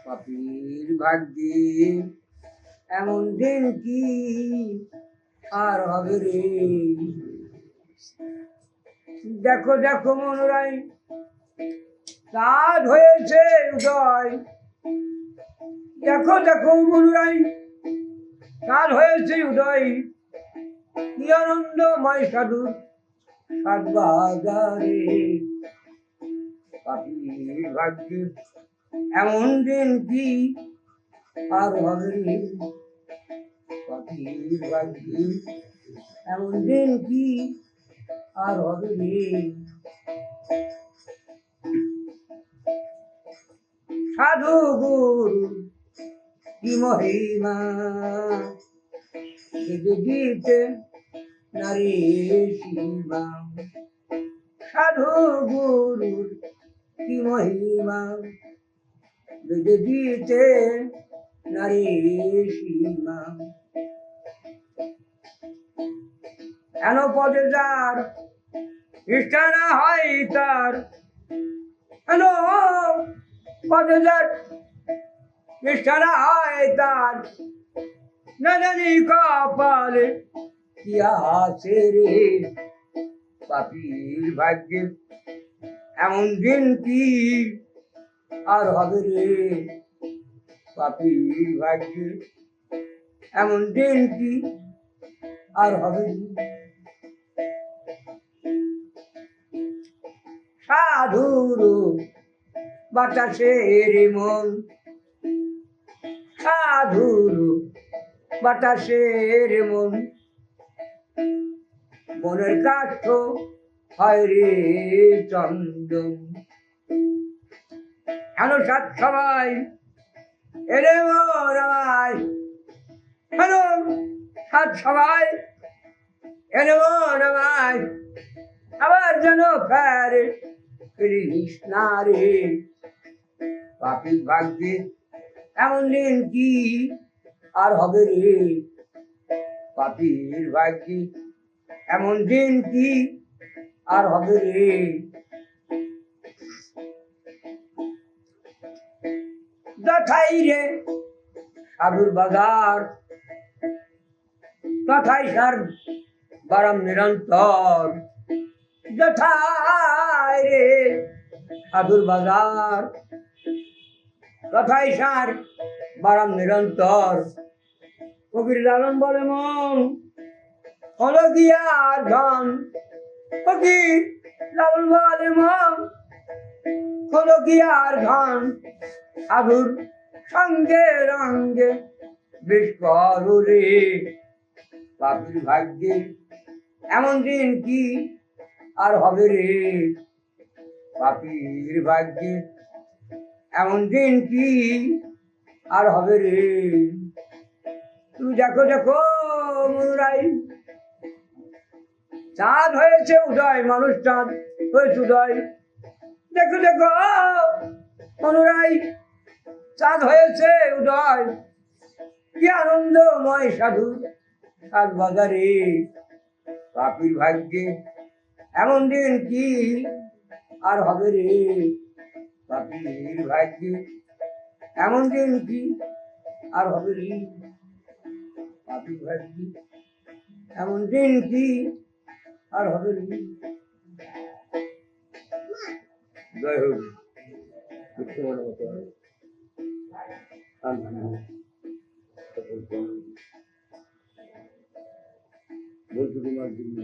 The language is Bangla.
পাপীর ভাগ্যে এমন দিন কি আর হবে রে। দেখো দেখো মনোরাই রাত হয়েছে উদয়, দেখো দেখো মনোরাই রাত হয়েছে উদয়, কি আনন্দময় সাধু সাত বাজারে। পাপীর ভাগ্যে এমন দিন কি আর হবে রে। পাপীর ভাগ্যে এমন দিন কি আর হবে রে। সাধু গুরু কি মহিমা দিতে নারী সীমা। সাধু গুরুর কি মহিমা দিতে নারী সীমা। এন পদে যার ইচ্ছা না হয় তার, এন পদে যার ইচ্ছা না হয় তার, না জানি কপালে কি আছে রে। পাপীর ভাগ্যে এমন দিন কি আর হবে রে। পাপীর ভাগ্যে এমন দিন কি আর হবে রে। সাধুর বাতাসের মন, সাধুর বাতাসের মন, মনের কাঠ হয় রে চন্দন। হ্যালো সাত সবাই এরে মন আমায়, হ্যালো সাত সবাই এরে মন আমায়, আবার যেন ফেরে কৃষ্ণা রে। পাপীর ভাগ্যে এমন দিন কি আর হবে রে। পাপীর ভাগ্যে এমন দিন কি আর হবে রে। যথাই রে সাধুর বাজার, তথাই সার বারাম নিরন্তর। যথাই রে সাধুর বাজার, তথাই সার বারাম নিরন্তর। ফকির লালন বলে মন হলো গিয়ার ধন, ফকির লালন বলে মন হলো গিয়ার ধন। সাধুর সঙ্গে রঙ্গে বেশ করো রে। পাপীর ভাগ্যে এমন দিন কি আর হবে রে। পাপীর ভাগ্যে এমন দিন কি আর হবে রে। তুমি দেখো দেখো মনুরাই চাঁদ হয়েছে উদয়, মানুষ চাঁদ হয়েছে উদয়। দেখো দেখো মনুরাই চাঁদ হয়েছে উদয়, কি আনন্দময় সাধু সাত বাজারে। পাপীর ভাগ্যে এমন দিন কি আর হবে রে। পাপীর ভাগ্যে এমন দিন কি আর হবে রে। পাপীর ভাগ্যে এমন দিন কি আর হবে রে। জয় হোক। বলছি তোমার জন্য